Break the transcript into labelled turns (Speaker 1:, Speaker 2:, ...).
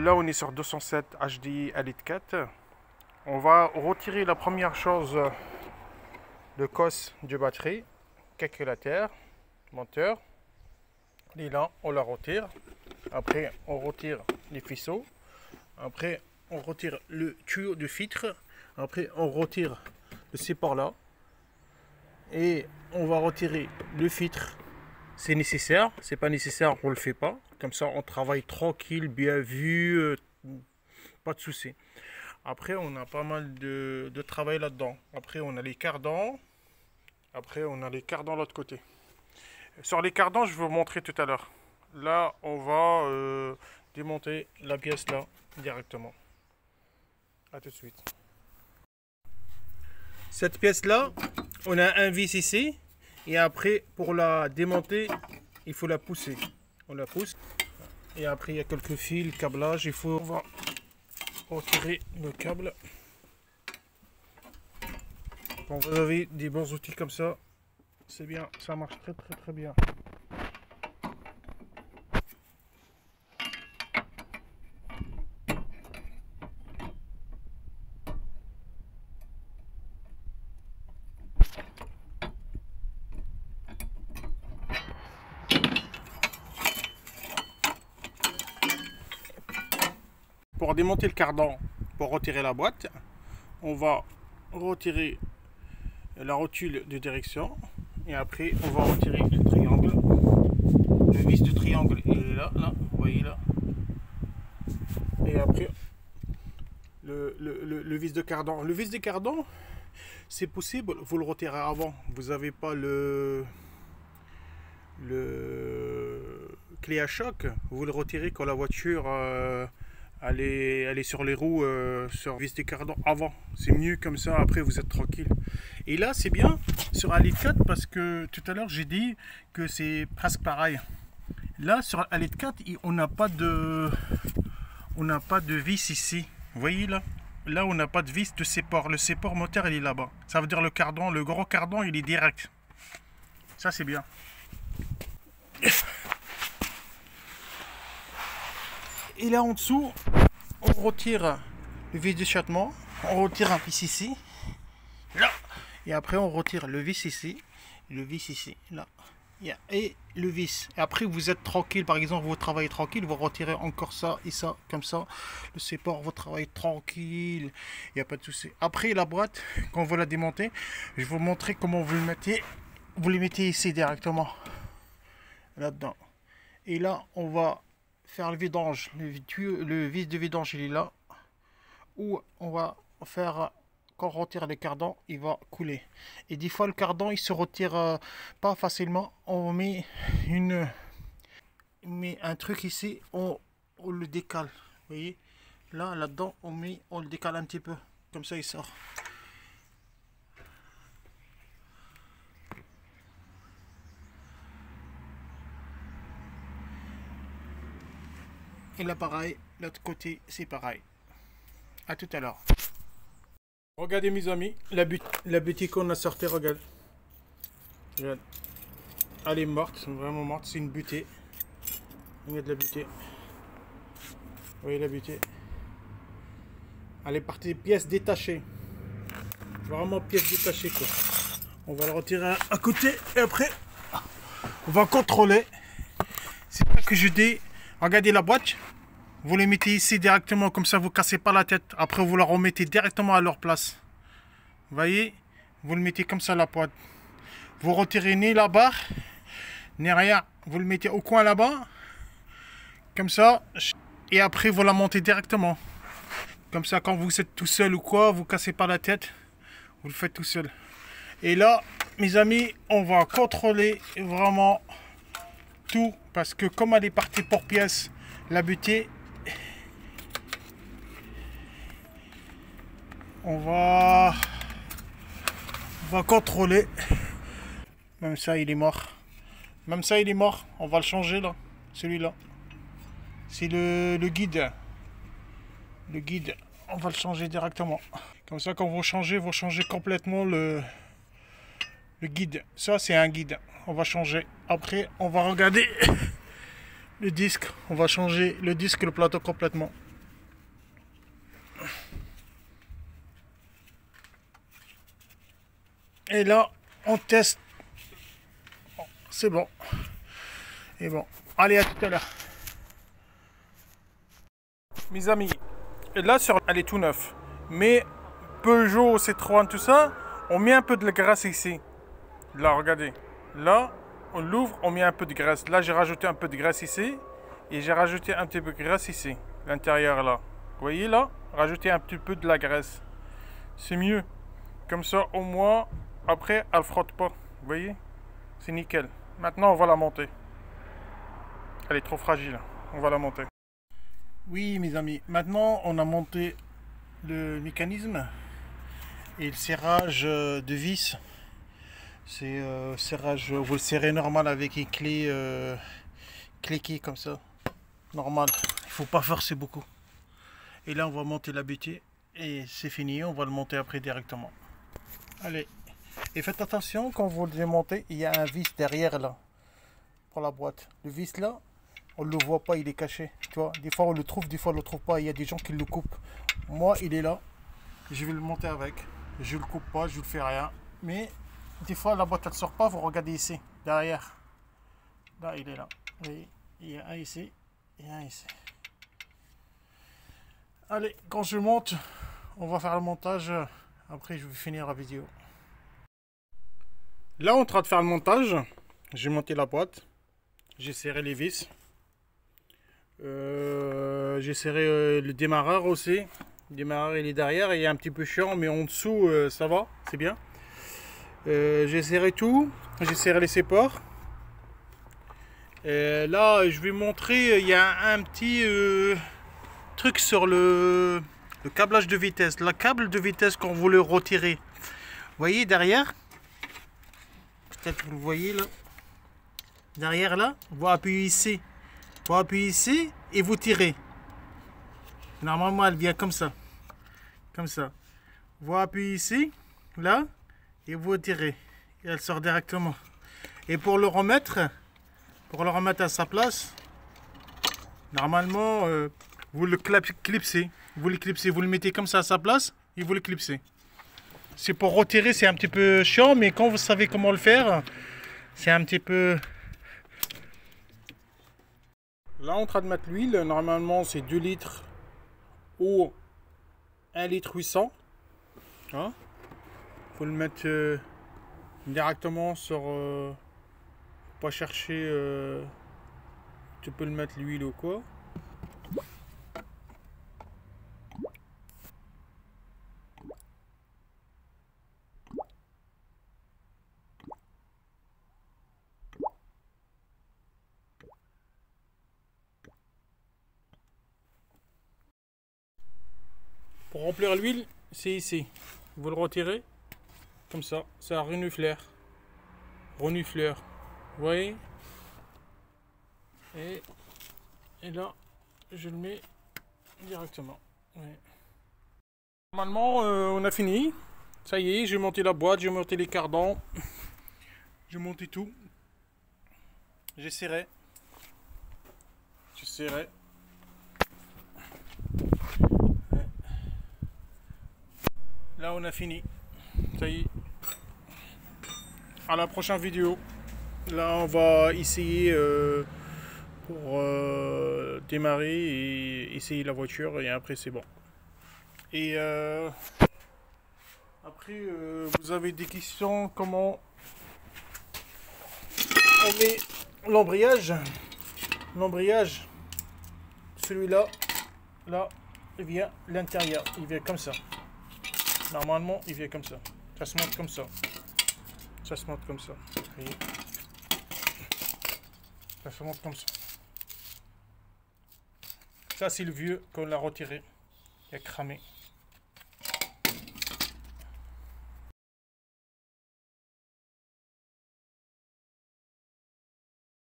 Speaker 1: Là, on est sur 207 HDI Elite 4. On va retirer la première chose, le cos du batterie, calculateur, moteur. Et là, on la retire. Après, on retire les faisceaux. Après, on retire le tuyau de filtre. Après, on retire le support là. Et on va retirer le filtre. C'est nécessaire. C'est pas nécessaire, on le fait pas. Comme ça, on travaille tranquille, bien vu. Pas de souci. Après, on a pas mal de travail là-dedans. Après, on a les cardans. Après, on a les cardans de l'autre côté. Sur les cardans, je vais vous montrer tout à l'heure. Là, on va démonter la pièce là directement. A tout de suite. Cette pièce là, on a un vis ici. Et après, pour la démonter, il faut la pousser. On la pousse. Et après, il y a quelques fils, câblage. On va retirer le câble. Quand vous avez des bons outils comme ça, c'est bien. Ça marche très bien. Pour démonter le cardan, pour retirer la boîte, on va retirer la rotule de direction et après on va retirer le triangle. Le vis de triangle il est là, vous voyez là. Et après le vis de cardan. Le vis de cardan, c'est possible, vous le retirez avant. Vous n'avez pas le clé à choc, vous le retirez quand la voiture elle est sur les roues, sur vis de cardan avant. C'est mieux comme ça, après vous êtes tranquille. Et là c'est bien sur Elite 4 parce que tout à l'heure j'ai dit que c'est presque pareil. Là sur Elite 4 on n'a pas de vis ici. Vous voyez là? Là on n'a pas de vis de support. Le support moteur il est là-bas. Ça veut dire le cardan, le gros cardan il est direct. Ça c'est bien. Et là en dessous, on retire le vis d'échappement, on retire un vis ici, là, et après on retire le vis ici, le vis ici, là, et le vis. Et après vous êtes tranquille, par exemple vous travaillez tranquille, vous retirez encore ça et ça, comme ça, le support, vous travaillez tranquille, il n'y a pas de souci. Après la boîte, quand vous la démontez, je vais vous montrer comment vous le mettez. Vous les mettez ici directement, là-dedans. Et là on va faire le vidange, le vis de vidange il est là, où on va faire, quand on retire les cardans il va couler, et des fois le cardan il se retire pas facilement. On met un truc ici, on le décale, vous voyez là dedans on le décale un petit peu, comme ça il sort. Et là pareil, l'autre côté c'est pareil. A tout à l'heure. Regardez mes amis, la boutique qu'on a sortie, regarde. Elle est morte, vraiment morte, c'est une butée. Regarde la butée. Vous voyez la butée. Elle est partie pièces détachées. Vraiment pièces détachées quoi. On va le retirer à côté et après on va contrôler. C'est ça que je dis. Regardez la boîte, vous les mettez ici directement, comme ça vous cassez pas la tête. Après vous la remettez directement à leur place. Vous voyez, vous le mettez comme ça la boîte. Vous retirez ni la barre, ni rien. Vous le mettez au coin là-bas, comme ça. Et après vous la montez directement. Comme ça quand vous êtes tout seul ou quoi, vous cassez pas la tête. Vous le faites tout seul. Et là, mes amis, on va contrôler vraiment tout, parce que comme elle est partie pour pièces, la butée, on va contrôler. Même ça il est mort, on va le changer là, celui-là c'est le guide, on va le changer directement. Comme ça quand vous changez complètement le guide. Ça c'est un guide, on va changer. Après on va regarder le disque, on va changer le disque, le plateau complètement. Et là, on teste. C'est bon. Et bon, allez, à tout à l'heure. Mes amis, là, elle est tout neuf. Mais Peugeot, Citroën, tout ça, on met un peu de la graisse ici. Là, regardez. Là, on l'ouvre, on met un peu de graisse. Là, j'ai rajouté un peu de graisse ici. Et j'ai rajouté un petit peu de graisse ici. L'intérieur, là. Vous voyez, là, rajouter un petit peu de la graisse. C'est mieux. Comme ça, au moins, après, elle frotte pas. Vous voyez? C'est nickel. Maintenant, on va la monter. Elle est trop fragile. On va la monter. Oui, mes amis. Maintenant, on a monté le mécanisme et le serrage de vis. C'est serrage, vous le serrez normal avec une clé cliquée comme ça. Normal. Il faut pas forcer beaucoup. Et là, on va monter la butée et c'est fini. On va le monter après directement. Allez. Et faites attention quand vous le démontez, il y a un vis derrière là pour la boîte. Le vis là, on ne le voit pas, il est caché. Tu vois, des fois on le trouve, des fois on le trouve pas. Il y a des gens qui le coupent. Moi, il est là. Je vais le monter avec. Je le coupe pas, je ne fais rien. Mais des fois la boîte elle sort pas. Vous regardez ici, derrière. Là, il est là. Vous voyez, il y a un ici et un ici. Allez, quand je monte, on va faire le montage. Après, je vais finir la vidéo. Là, on est en train de faire le montage. J'ai monté la boîte. J'ai serré les vis. J'ai serré le démarreur aussi. Le démarreur, il est derrière. Il est un petit peu chiant, mais en dessous, ça va. C'est bien. J'ai serré tout. J'ai serré les supports. Là, je vais montrer. Il y a un petit truc sur le câblage de vitesse. Le câble de vitesse quand vous le retirez. Vous voyez derrière? Peut-être que vous voyez là. Derrière là, vous appuyez ici. Vous appuyez ici et vous tirez. Normalement, elle vient comme ça. Comme ça. Vous appuyez ici, là, et vous tirez. Et elle sort directement. Et pour le remettre à sa place, normalement, vous le clipsez. Vous le clipsez, vous le mettez comme ça à sa place et vous le clipsez. C'est pour retirer, c'est un petit peu chiant, mais quand vous savez comment le faire, c'est un petit peu... Là, on est en train de mettre l'huile. Normalement, c'est 2 litres ou 1 litre 800. Hein? Faut le mettre directement sur... pas chercher... tu peux le mettre l'huile ou quoi. Pour remplir l'huile, c'est ici. Vous le retirez, comme ça, c'est un renifleur. Renifleur. Vous voyez? Et là, je le mets directement. Ouais. Normalement, on a fini. Ça y est, j'ai monté la boîte, j'ai monté les cardans. J'ai monté tout. J'ai serré. J'ai serré. Là, on a fini. Ça y est. À la prochaine vidéo. Là, on va essayer pour démarrer et essayer la voiture. Et après, c'est bon. Et après, vous avez des questions. Comment on met l'embrayage? L'embrayage, celui-là, là, il vient l'intérieur. Il vient comme ça. Normalement, il vient comme ça. Ça se monte comme ça. Ça se monte comme ça. Vous voyez? Ça se monte comme ça. Ça, c'est le vieux qu'on l'a retiré. Il a cramé.